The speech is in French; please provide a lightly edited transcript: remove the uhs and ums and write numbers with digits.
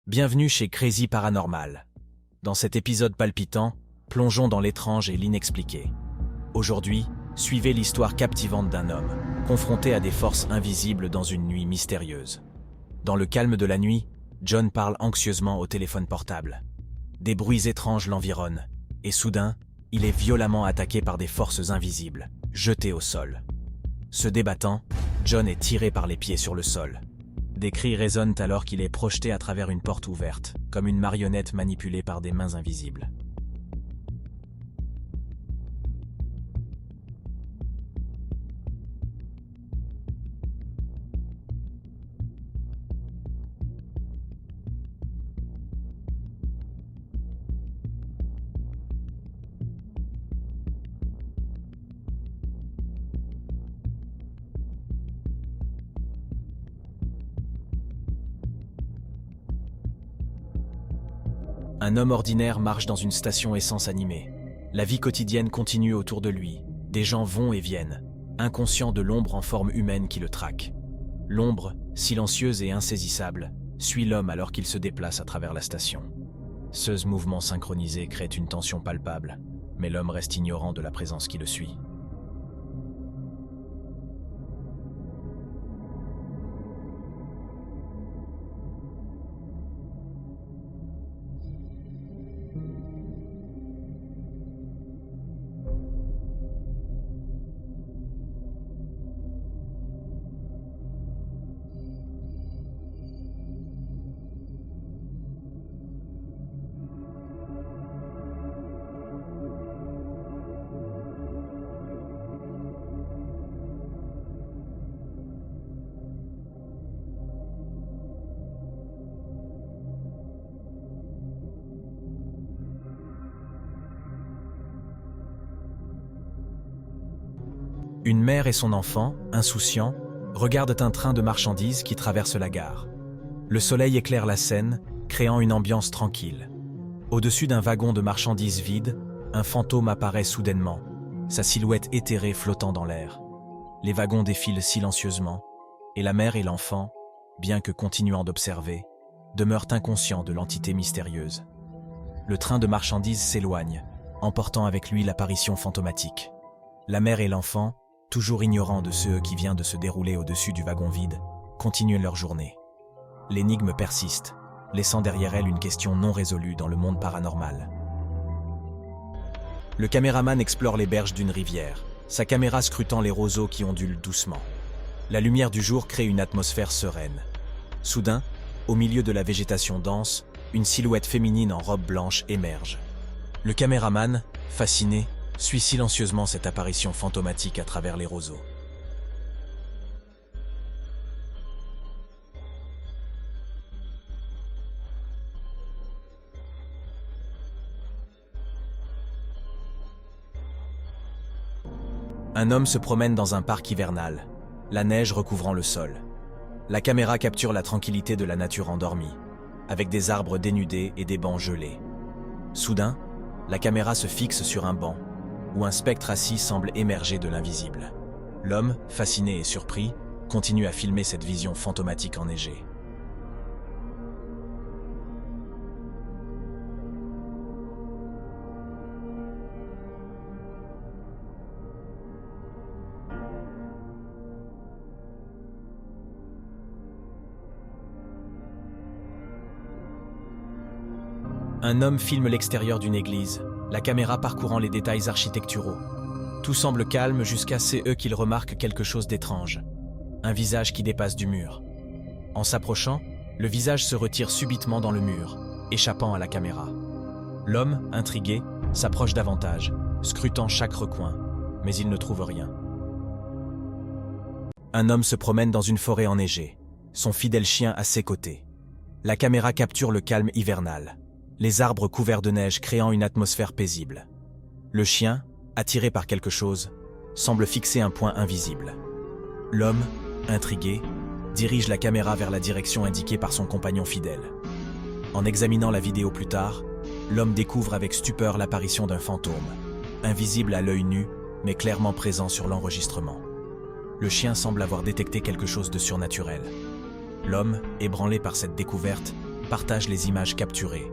Bienvenue chez Crazy Paranormal. Dans cet épisode palpitant, plongeons dans l'étrange et l'inexpliqué. Aujourd'hui, suivez l'histoire captivante d'un homme, confronté à des forces invisibles dans une nuit mystérieuse. Dans le calme de la nuit, John parle anxieusement au téléphone portable. Des bruits étranges l'environnent, et soudain, il est violemment attaqué par des forces invisibles, jeté au sol. Se débattant, John est tiré par les pieds sur le sol. Des cris résonnent alors qu'il est projeté à travers une porte ouverte, comme une marionnette manipulée par des mains invisibles. Un homme ordinaire marche dans une station essence animée. La vie quotidienne continue autour de lui. Des gens vont et viennent, inconscients de l'ombre en forme humaine qui le traque. L'ombre, silencieuse et insaisissable, suit l'homme alors qu'il se déplace à travers la station. Ce mouvement synchronisé crée une tension palpable, mais l'homme reste ignorant de la présence qui le suit. Une mère et son enfant, insouciants, regardent un train de marchandises qui traverse la gare. Le soleil éclaire la scène, créant une ambiance tranquille. Au-dessus d'un wagon de marchandises vide, un fantôme apparaît soudainement, sa silhouette éthérée flottant dans l'air. Les wagons défilent silencieusement, et la mère et l'enfant, bien que continuant d'observer, demeurent inconscients de l'entité mystérieuse. Le train de marchandises s'éloigne, emportant avec lui l'apparition fantomatique. La mère et l'enfant, toujours ignorants de ce qui vient de se dérouler au-dessus du wagon vide, continuent leur journée. L'énigme persiste, laissant derrière elle une question non résolue dans le monde paranormal. Le caméraman explore les berges d'une rivière, sa caméra scrutant les roseaux qui ondulent doucement. La lumière du jour crée une atmosphère sereine. Soudain, au milieu de la végétation dense, une silhouette féminine en robe blanche émerge. Le caméraman, fasciné, suit silencieusement cette apparition fantomatique à travers les roseaux. Un homme se promène dans un parc hivernal, la neige recouvrant le sol. La caméra capture la tranquillité de la nature endormie, avec des arbres dénudés et des bancs gelés. Soudain, la caméra se fixe sur un banc, où un spectre assis semble émerger de l'invisible. L'homme, fasciné et surpris, continue à filmer cette vision fantomatique enneigée. Un homme filme l'extérieur d'une église, la caméra parcourant les détails architecturaux. Tout semble calme jusqu'à ce qu'il remarque quelque chose d'étrange. Un visage qui dépasse du mur. En s'approchant, le visage se retire subitement dans le mur, échappant à la caméra. L'homme, intrigué, s'approche davantage, scrutant chaque recoin, mais il ne trouve rien. Un homme se promène dans une forêt enneigée, son fidèle chien à ses côtés. La caméra capture le calme hivernal. Les arbres couverts de neige créant une atmosphère paisible. Le chien, attiré par quelque chose, semble fixer un point invisible. L'homme, intrigué, dirige la caméra vers la direction indiquée par son compagnon fidèle. En examinant la vidéo plus tard, l'homme découvre avec stupeur l'apparition d'un fantôme, invisible à l'œil nu, mais clairement présent sur l'enregistrement. Le chien semble avoir détecté quelque chose de surnaturel. L'homme, ébranlé par cette découverte, partage les images capturées.